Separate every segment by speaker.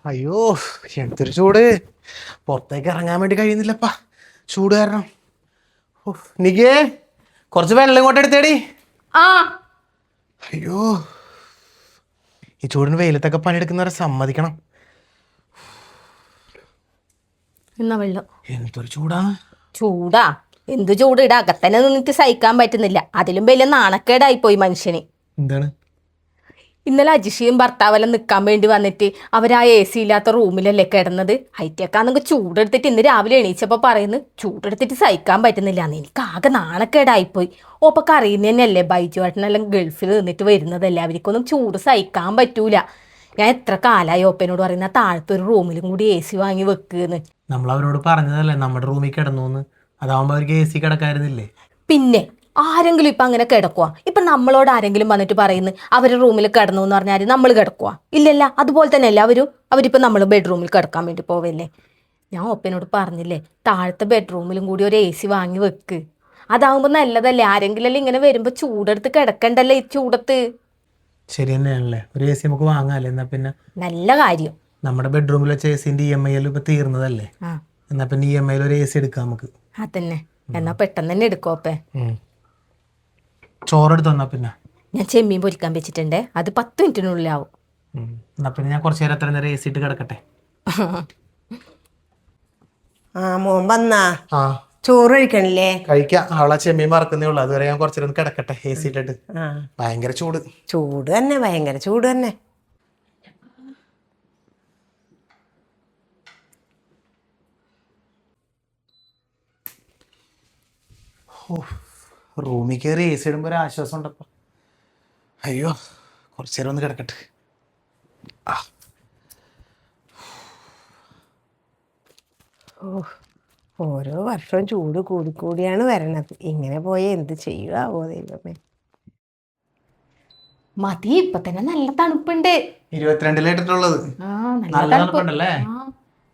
Speaker 1: അയ്യോ, എന്തൊരു ചൂട്. പുറത്തേക്ക് ഇറങ്ങാൻ വേണ്ടി കഴിയുന്നില്ലപ്പാ, ചൂട് കാരണം. നികേ, കുറച്ച് വെള്ളം ഇങ്ങോട്ട് എടുത്തേടി.
Speaker 2: ആ
Speaker 1: അയ്യോ, ഈ ചൂടിന് വെയിലത്തൊക്കെ പണിയെടുക്കുന്നവരെ സമ്മതിക്കണം.
Speaker 2: എന്നാ വെള്ളം.
Speaker 1: എന്തൊരു ചൂടാണ്.
Speaker 2: ചൂടാ? എന്ത് ചൂട്! ഇട അകത്തന്നെ നിന്നിട്ട് സഹിക്കാൻ പറ്റുന്നില്ല. അതിലും വലിയ നാണക്കേടായി പോയി മനുഷ്യന്.
Speaker 1: എന്താണ്?
Speaker 2: ഇന്നലെ അജിഷയും ഭർത്താവെല്ലാം നിൽക്കാൻ വേണ്ടി വന്നിട്ട് അവരാ AC ഇല്ലാത്ത റൂമിലല്ലേ കിടന്നത്. ഹൈറ്റേക്കാണെങ്കിൽ ചൂടെടുത്തിട്ട് ഇന്ന് രാവിലെ എണീച്ചപ്പോൾ പറയുന്നു ചൂടെടുത്തിട്ട് സഹിക്കാൻ പറ്റുന്നില്ല. എനിക്ക് ആകെ നാണക്കേടായിപ്പോയി. ഓപ്പൊക്കെ അറിയുന്ന തന്നെയല്ലേ, ബൈജുവേട്ടനെല്ലാം ഗൾഫിൽ നിന്നിട്ട് വരുന്നതല്ലേ, അവർക്കൊന്നും ചൂട് സഹിക്കാൻ പറ്റൂല. ഞാൻ എത്ര കാലമായി ഓപ്പനോട് പറയുന്ന താഴത്തൊരു റൂമിലും കൂടി AC വാങ്ങി വെക്കുന്ന്.
Speaker 1: നമ്മൾ അവരോട് പറഞ്ഞതല്ലേ നമ്മുടെ റൂമിൽ കിടന്നു. അതാവുമ്പോ അവർക്ക് AC കിടക്കായിരുന്നില്ലേ?
Speaker 2: പിന്നെ ആരെങ്കിലും ഇപ്പം അങ്ങനെ കിടക്കുക? ഇപ്പം നമ്മളോട് ആരെങ്കിലും വന്നിട്ട് പറയുന്നു അവരുടെ റൂമിൽ കിടന്നു എന്ന് പറഞ്ഞാൽ നമ്മൾ കിടക്കുക? ഇല്ലല്ല. അതുപോലെ തന്നെയല്ലേ അവരിപ്പോൾ നമ്മൾ ബെഡ്റൂമിൽ കിടക്കാൻ വേണ്ടി പോവല്ലേ. ഞാൻ ഒപ്പനോട് പറഞ്ഞില്ലേ താഴത്തെ ബെഡ്റൂമിലും കൂടി ഒരു AC വാങ്ങി വെക്ക്. അതാവുമ്പോൾ നല്ലതല്ലേ. ആരെങ്കിലും അല്ലേ ഇങ്ങനെ വരുമ്പോൾ ചൂടെടുത്ത് കിടക്കണ്ടല്ലേ ഈ ചൂടത്ത്.
Speaker 1: ശരി തന്നെയാണല്ലേ, ഒരു AC നമുക്ക് വാങ്ങാല്ലേ. എന്നാ പിന്നെ
Speaker 2: നല്ല കാര്യം.
Speaker 1: നമ്മുടെ ബെഡ്റൂമിൽ വെച്ച AC-ന്റെ EMI ഇപ്പൊ തീർന്നതല്ലേ. എന്നാ പിന്നെ EMI ഒരു AC എടുക്കാം നമുക്ക്.
Speaker 2: അതന്നെ. എന്നാ പെട്ടെന്ന് തന്നെ എടുക്കോ അപ്പേ.
Speaker 1: ചോറെടുത്ത് തന്നാ പിന്നെ.
Speaker 2: ഞാൻ ചെമ്മീൻ പൊരിക്കാൻ വെച്ചിട്ടുണ്ടേ, അത് 10 മിനിറ്റിനുള്ളിലാവും.
Speaker 1: എന്നാ പിന്നെ ഞാൻ കുറച്ചു നേരം അത്ര നേരം AC ഇട്ട് കിടക്കട്ടെ.
Speaker 3: മോൻ വന്നാ?
Speaker 1: ആ,
Speaker 3: ചോറ് കഴിക്കണില്ലേ?
Speaker 1: കഴിക്കാം. അവളെ ചെമ്മീൻ മറക്കുന്നേ ഉള്ളൂ. അതുവരെ ഞാൻ കുറച്ചു നേരം കിടക്കട്ടെ AC ഇട്ടിട്ട്. ഭയങ്കര ചൂട്.
Speaker 3: ചൂട് തന്നെ, ഭയങ്കര ചൂട് തന്നെ.
Speaker 1: റൂമിൽ കയറി AC ഇടുമ്പോൾ ഒരു ആശ്വാസം ഉണ്ടപ്പോ. അയ്യോ, കുറച്ചു നേരം ഒന്ന് കിടക്കട്ടെ.
Speaker 3: ഓരോ വർഷവും ചൂട് കൂടിക്കൂടിയാണ് വരണത്. ഇങ്ങനെ പോയ എന്ത് ചെയ്യുവോ ദൈവമേ.
Speaker 2: മതി, ഇപ്പൊ തന്നെ നല്ല തണുപ്പുണ്ട്.
Speaker 1: 22 ഇട്ടിട്ടുള്ളത്.
Speaker 2: നല്ല
Speaker 1: തണുപ്പുണ്ടല്ലേ.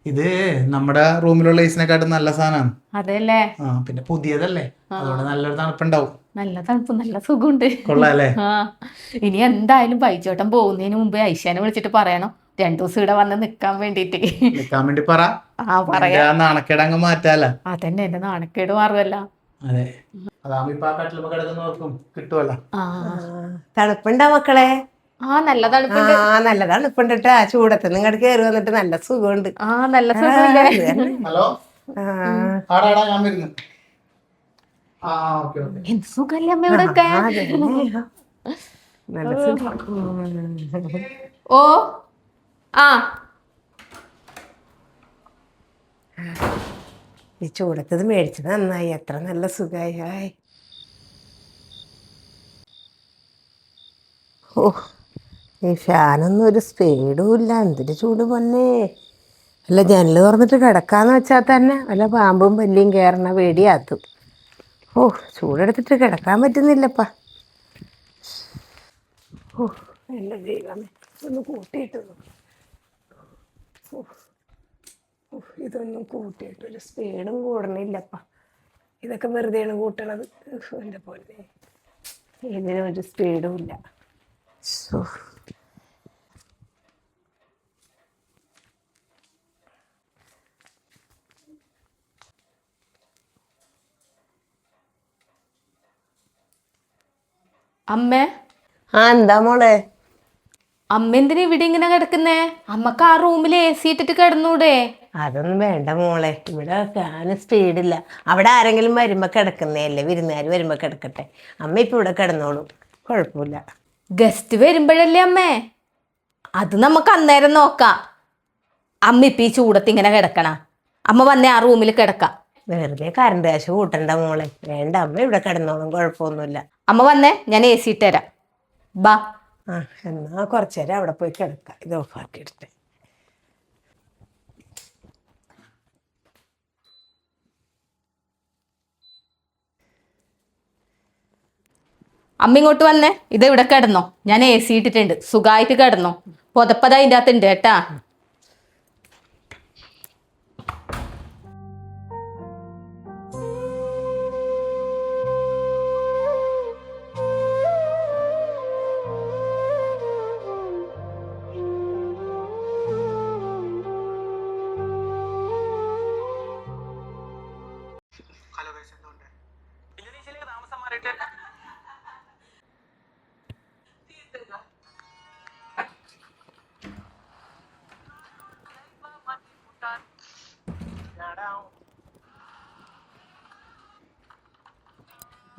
Speaker 1: ഇത് നമ്മുടെ റൂമിലുള്ള AC-നെക്കാട്ടും നല്ല സാധനമാണ്.
Speaker 2: അതെല്ലേ.
Speaker 1: പിന്നെ പുതിയതല്ലേ, അതുകൊണ്ട് നല്ലൊരു തണുപ്പുണ്ടാവും.
Speaker 2: നല്ല തണുപ്പ്, നല്ല സുഖമുണ്ട്.
Speaker 1: കൊള്ളാല്ലേ.
Speaker 2: ഇനി എന്തായാലും ബൈജോട്ടൻ പോകുന്നതിന് മുമ്പ് ഐശാനെ വിളിച്ചിട്ട് പറയണം 2 ദിവസം ഇവിടെ വന്ന് നിക്കാൻ വേണ്ടിട്ട്.
Speaker 1: നിക്കാൻ വേണ്ടി പറ.
Speaker 2: പറയാ.
Speaker 1: നാണക്കേട് അങ്ങ് മാറ്റാല.
Speaker 2: അതന്നെ, എന്റെ നാണക്കേട് മാറുമല്ല.
Speaker 1: അതെ, അതാവുമ്പോ ഇപ്പൊ ആ കട്ടിലുമ്പോ കിടക്കുന്ന നോക്കും കിട്ടുമല്ലോ.
Speaker 3: തണുപ്പുണ്ടാ മക്കളെ?
Speaker 2: നല്ല തണുപ്പുണ്ട്.
Speaker 3: നല്ല തണുപ്പുണ്ട് കേട്ടാ. ചൂടത്ത് നിങ്ങടെ കയറി വന്നിട്ട് നല്ല സുഖമുണ്ട്.
Speaker 2: നല്ല സുഖമില്ലേ?
Speaker 1: ഹലോ, ആടാ ഞാൻ വരുന്നു.
Speaker 2: എന്ത് സുഖല്ലേ അമ്മ ഇവിടെ ഒക്കെ.
Speaker 3: നല്ല സുഖം.
Speaker 2: ഓ
Speaker 3: ഈ ചൂടത്തത് മേടിച്ചത് നന്നായി. എത്ര നല്ല സുഖമായി. ഓ, ഈ ഫാനൊന്നും ഒരു സ്പീഡും ഇല്ല. എന്തൊരു ചൂട് പൊന്നേ. അല്ല, ജനല് തുറന്നിട്ട് കിടക്കാന്ന് വെച്ചാൽ തന്നെ വല്ല പാമ്പും പല്ലിയും കയറണ പേടിയാത്തും. ഓ, ചൂടെടുത്തിട്ട് കിടക്കാൻ പറ്റുന്നില്ലപ്പാ. ഓ, എൻ്റെ ദൈവമേ, ഒന്ന് കൂട്ടിയിട്ട്. ഇതൊന്നും കൂട്ടിയിട്ടൊരു സ്പീഡും കൂടണില്ലപ്പാ. ഇതൊക്കെ വെറുതെയാണ് കൂട്ടണത്. എൻ്റെ പോലെ ഇതിനൊരു സ്പീഡും ഇല്ല.
Speaker 2: അമ്മേ.
Speaker 3: എന്താ മോളെ?
Speaker 2: അമ്മ എന്തിനാ ഇവിടെ ഇങ്ങനെ കിടക്കുന്നേ? അമ്മക്ക് ആ റൂമിൽ AC ഇട്ടിട്ട് കിടന്നൂടെ?
Speaker 3: അതൊന്നും വേണ്ട മോളെ, ഇവിടെ ഫാന് സ്പീഡില്ല. അവിടെ ആരെങ്കിലും വരുമ്പോ കിടക്കുന്നതല്ലേ, വിരുന്നുകാർ വരുമ്പോ കിടക്കട്ടെ. അമ്മ ഇപ്പൊ ഇവിടെ കിടന്നോളും, കുഴപ്പമില്ല.
Speaker 2: ഗസ്റ്റ് വരുമ്പോഴല്ലേ അമ്മേ? അത് നമുക്ക് അന്നേരം നോക്കാം. അമ്മ ഇപ്പൊ ഈ ചൂടത്ത് ഇങ്ങനെ കിടക്കണ? അമ്മ വന്നേ ആ റൂമിൽ കിടക്കാം.
Speaker 3: വെറുതെ കറണ്ട് കാശ് കൂട്ടണ്ട മോളെ. വേണ്ട, അമ്മ ഇവിടെ കിടന്നോളും, കുഴപ്പമൊന്നുമില്ല.
Speaker 2: അമ്മ വന്നേ, ഞാൻ AC ഇട്ട് തരാം. ബാ.
Speaker 3: എന്നാ കുറച്ചേരം അവിടെ പോയി കിടക്കാം. ഇത് ഓഫാക്കി എടുത്തേ.
Speaker 2: അമ്മ ഇങ്ങോട്ട് വന്നേ. ഇത് ഇവിടെ കിടന്നോ, ഞാൻ AC ഇട്ടിട്ടുണ്ട്. സുഖമായിട്ട് കിടന്നോ. പുതപ്പത അതിൻ്റെ അകത്തുണ്ട് കേട്ടാ.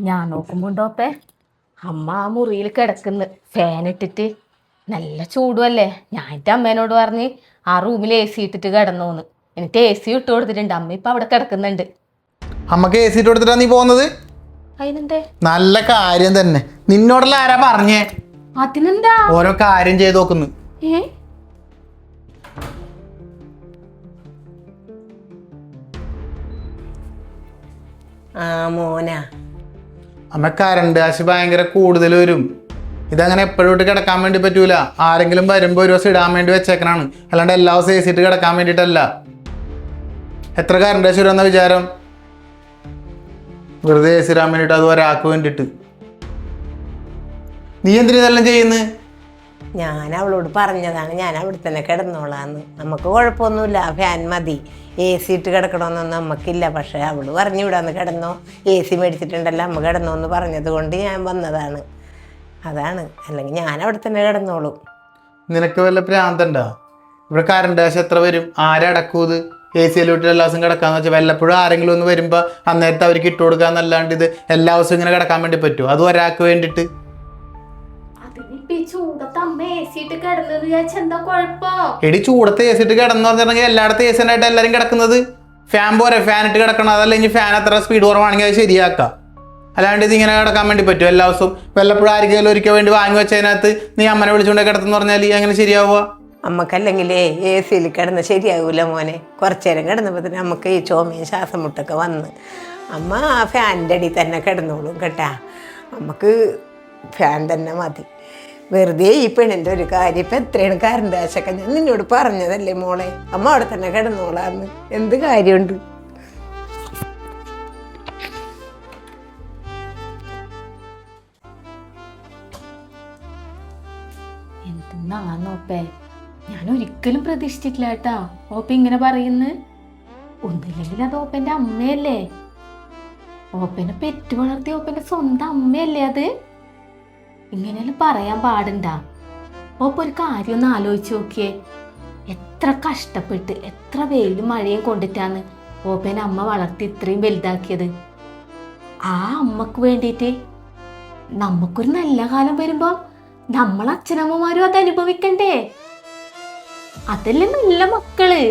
Speaker 2: ഞാൻ നോക്കുമ്പോണ്ടോപ്പേ അമ്മ ആ മുറിയിൽ കിടക്കുന്നു ഫാൻ ഇട്ടിട്ട്. നല്ല ചൂടുമല്ലേ. ഞാൻ എൻ്റെ അമ്മേനോട് പറഞ്ഞ് ആ റൂമിൽ AC ഇട്ടിട്ട് കിടന്നോന്ന്. എന്നിട്ട് AC ഇട്ട് കൊടുത്തിട്ടുണ്ട്. അമ്മ ഇപ്പം അവിടെ കിടക്കുന്നുണ്ട്.
Speaker 1: അമ്മക്ക് AC ഇട്ട് കൊടുത്തിട്ടാ നീ പോകുന്നത്?
Speaker 2: അതിനെന്തേ?
Speaker 1: നല്ല കാര്യം തന്നെ. നിന്നോടല്ല ആരാ പറഞ്ഞേ?
Speaker 2: അതിനെന്താ?
Speaker 1: ഓരോ കാര്യം ചെയ്ത് നോക്കുന്നു.
Speaker 3: ആ മോനാ,
Speaker 1: അമ്മ കറണ്ട് കാശ് ഭയങ്കര കൂടുതൽ വരും. ഇതങ്ങനെ എപ്പോഴും ഇട്ട് കിടക്കാൻ വേണ്ടി പറ്റൂല. ആരെങ്കിലും വരുമ്പോൾ ഒരു ദിവസം ഇടാൻ വേണ്ടി വെച്ചേക്കണാണ്. അല്ലാണ്ട് എല്ലാ ദിവസവും AC ഇട്ട് കിടക്കാൻ വേണ്ടിയിട്ടല്ല. എത്ര കറണ്ട് കാശ് വരുമെന്ന വിചാരം? വെറുതെ AC ഇടാൻ വേണ്ടിയിട്ട്, അത് ഒരാൾക്ക് വേണ്ടിയിട്ട്. നീ എന്തിനാ ഇതെല്ലാം ചെയ്യുന്നത്?
Speaker 3: ഞാൻ അവളോട് പറഞ്ഞതാണ് ഞാൻ അവിടെ തന്നെ കിടന്നോളാന്ന്. നമുക്ക് കുഴപ്പമൊന്നുമില്ല, ഫാൻ മതി. AC ഇട്ട് കിടക്കണമെന്നൊന്നും നമുക്കില്ല. പക്ഷേ അവള് പറഞ്ഞു വിടാന്ന് കിടന്നോ, AC മേടിച്ചിട്ടുണ്ടല്ലോ അമ്മ കിടന്നോ എന്ന് പറഞ്ഞത് കൊണ്ട് ഞാൻ വന്നതാണ്. അതാണ്, അല്ലെങ്കിൽ ഞാൻ അവിടെ തന്നെ കിടന്നോളും.
Speaker 1: നിനക്ക് വല്ല പ്രാന്തണ്ടാ? ഇവിടെ കറണ്ട് കാശ് എത്ര വരും? ആരടക്കൂത്? AC-യിലോട്ട് എല്ലാ ദിവസവും കിടക്കാന്ന് വെച്ചാൽ വല്ലപ്പോഴും ആരെങ്കിലും ഒന്ന് വരുമ്പോൾ അന്നേരത്തെ അവർക്ക് ഇട്ട് കൊടുക്കാന്നല്ലാണ്ട് ഇത് എല്ലാ ദിവസവും ഇങ്ങനെ കിടക്കാൻ വേണ്ടി പറ്റുമോ? അതും ഒരാൾക്ക് വേണ്ടിയിട്ട്. എടി ചൂടത്ത് AC ഇട്ട് കിടന്നു പറഞ്ഞിട്ടുണ്ടെങ്കിൽ എല്ലായിടത്തും AC ആയിട്ട് എല്ലാവരും കിടക്കുന്നത്. ഫാൻ പോരെ, ഫാൻ ഇട്ട് കിടക്കണം. അതല്ല ഇനി ഫാൻ അത്ര സ്പീഡ് കുറവാണെങ്കിൽ അത് ശരിയാക്കാം. അല്ലാണ്ട് ഇത് ഇങ്ങനെ കിടക്കാൻ വേണ്ടി പറ്റും എല്ലാ ദിവസവും? വല്ലപ്പോഴും ആർക്കെങ്കിലും ഒരിക്കൽ വേണ്ടി വാങ്ങി വെച്ചതിനകത്ത് നീ അമ്മനെ വിളിച്ചുകൊണ്ട് കിടത്തെന്ന് പറഞ്ഞാൽ എങ്ങനെ ശരിയാവുക?
Speaker 3: അമ്മക്കല്ലെങ്കിലേ AC-യിൽ കിടന്ന് ശരിയാകൂല മോനെ. കുറച്ചു നേരം കിടന്നപ്പോൾ തന്നെ നമുക്ക് ഈ ചുമയും ശ്വാസം മുട്ടൊക്കെ വന്ന് അമ്മ ആ ഫാനിൻ്റെ അടിയിൽ തന്നെ കിടന്നോളും കേട്ടാ. നമുക്ക് ഫാൻ തന്നെ മതി. വെറുതെ ഈ പെണ്ണിൻ്റെ ഒരു കാര്യം. ഇപ്പം എത്രയാണ് കറണ്ട് കാശൊക്കെ ഞാൻ നിന്നോട് പറഞ്ഞതല്ലേ മോളെ. അമ്മ അവിടെ തന്നെ കിടന്നോളാന്ന്. എന്ത് കാര്യമുണ്ട്?
Speaker 2: എന്തെന്നാന്നോപ്പേ, ഞാൻ ഒരിക്കലും പ്രതീക്ഷിച്ചിട്ടില്ല കേട്ടാ ഓപ്പ ഇങ്ങനെ പറയുന്നു. ഒന്നില്ലെങ്കിൽ അത് ഓപ്പൻ്റെ അമ്മയല്ലേ? ഓപ്പനെ പെറ്റു വളർത്തിയ ഓപ്പൻ്റെ സ്വന്തം അമ്മയല്ലേ അത്? ഇങ്ങനെയെല്ലാം പറയാൻ പാടുണ്ടാ? ഓപ്പ ഒരു കാര്യം ഒന്ന് ആലോചിച്ച് നോക്കിയേ. എത്ര കഷ്ടപ്പെട്ട് എത്ര വെയിലും മഴയും കൊണ്ടിട്ടാണ് ഓപ്പനെ അമ്മ വളർത്തി ഇത്രയും വലുതാക്കിയത്. ആ അമ്മക്ക് വേണ്ടിയിട്ട് നമുക്കൊരു നല്ല കാലം വരുമ്പോൾ നമ്മളെ അച്ഛനമ്മമാരും അത് അനുഭവിക്കണ്ടേ? അതല്ലേ നല്ല മക്കള്.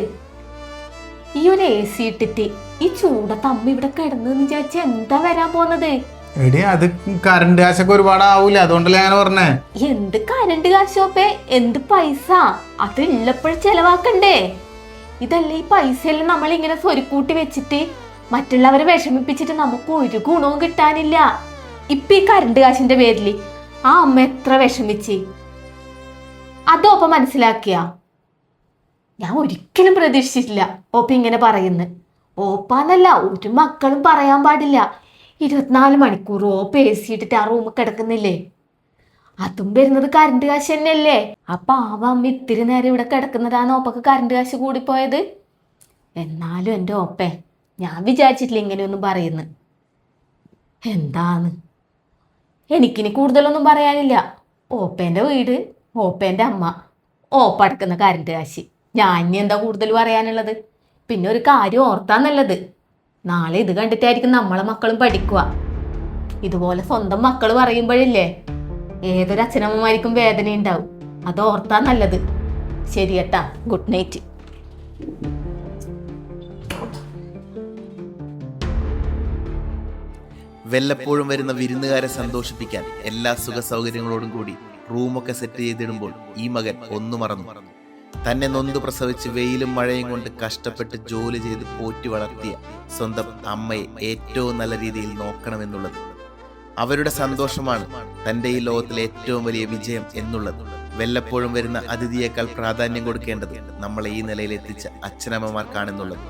Speaker 2: ഈ ഒരു AC ഇട്ടിട്ട് ഈ ചൂടത്ത് അമ്മ ഇവിടെ കിടന്നു വിചാരിച്ച എന്താ വരാൻ പോന്നത്?
Speaker 1: എടി അത് കറണ്ട് കാശൊക്കെ ഒരുപാട് ആവൂല, അതുകൊണ്ടല്ലേ ഞാൻ പറഞ്ഞേ.
Speaker 2: എന്ത് കറണ്ട് കാശോപ്പേ, എന്ത് പൈസ? അത് ഉള്ളപ്പോഴും ചെലവാക്കണ്ടേ? ഇതല്ലേ ഈ പൈസയെല്ലാം നമ്മളിങ്ങനെ സ്വരുക്കൂട്ടി വെച്ചിട്ട് മറ്റുള്ളവരെ വിഷമിപ്പിച്ചിട്ട് നമുക്ക് ഒരു ഗുണവും കിട്ടാനില്ല. ഇപ്പൊ ഈ കറണ്ട് കാശിന്റെ പേരില് ആ അമ്മ എത്ര വിഷമിച്ച് അതോപ്പ മനസ്സിലാക്കിയ? ഞാൻ ഒരിക്കലും പ്രതീക്ഷിച്ചിട്ടില്ല ഓപ്പ ഇങ്ങനെ പറയുന്നു. ഓപ്പാന്നല്ല ഒരു മക്കളും പറയാൻ പാടില്ല. 24 മണിക്കൂർ ഓപ്പ AC ഇട്ടിട്ട് ആ റൂമിൽ കിടക്കുന്നില്ലേ? അതും വരുന്നത് കറണ്ട് കാശ് തന്നെയല്ലേ? അപ്പൊ അമ്മ ഇത്തിരി നേരം ഇവിടെ കിടക്കുന്നതാണ് ഓപ്പക്ക് കറണ്ട് കാശ് കൂടിപ്പോയത്. എന്നാലും എൻ്റെ ഓപ്പേ, ഞാൻ വിചാരിച്ചിട്ടില്ല ഇങ്ങനെയൊന്നും പറയുന്നു. എന്താന്ന് എനിക്കിനി കൂടുതലൊന്നും പറയാനില്ല. ഓപ്പേൻ്റെ വീട്, ഓപ്പേൻ്റെ അമ്മ, ഓപ്പ അടക്കുന്ന കറണ്ട് കാശ്. ഞാൻ ഇനി എന്താ കൂടുതൽ പറയാനുള്ളത്? പിന്നെ ഒരു കാര്യം ഓർത്താന്നുള്ളത്, നാളെ ഇത് കണ്ടിട്ടായിരിക്കും നമ്മളെ മക്കളും പഠിക്കുക. ഇതുപോലെ സ്വന്തം മക്കൾ പറയുമ്പോഴില്ലേ ഏതൊരു അച്ഛനമ്മമാർക്കും വേദന ഉണ്ടാവും. അത് ഓർത്താ നല്ലത്. ശരി കേട്ടാ, ഗുഡ് നൈറ്റ്.
Speaker 4: വല്ലപ്പോഴും വരുന്ന വിരുന്നുകാരെ സന്തോഷിപ്പിക്കാൻ എല്ലാ സുഖ സൗകര്യങ്ങളോടും കൂടി റൂമൊക്കെ സെറ്റ് ചെയ്തിടുമ്പോൾ ഈ മകൻ ഒന്നു മറന്നു. തന്നെ നൊന്തു പ്രസവിച്ച് വെയിലും മഴയും കൊണ്ട് കഷ്ടപ്പെട്ട് ജോലി ചെയ്ത് പോറ്റി വളർത്തിയ സ്വന്തം അമ്മയെ ഏറ്റവും നല്ല രീതിയിൽ നോക്കണമെന്നുള്ളത്. അവരുടെ സന്തോഷമാണ് തൻ്റെ ഈ ലോകത്തിലെ ഏറ്റവും വലിയ വിജയം എന്നുള്ളത്. വല്ലപ്പോഴും വരുന്ന അതിഥിയേക്കാൾ പ്രാധാന്യം കൊടുക്കേണ്ടത് നമ്മളെ ഈ നിലയിലെത്തിച്ച അച്ഛനമ്മമാർക്കാണെന്നുള്ളത്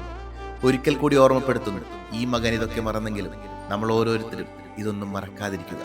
Speaker 4: ഒരിക്കൽ കൂടി ഓർമ്മപ്പെടുത്തുന്നു. ഈ മകൻ ഇതൊക്കെ മറന്നെങ്കിലും നമ്മൾ ഓരോരുത്തരും ഇതൊന്നും മറക്കാതിരിക്കുക.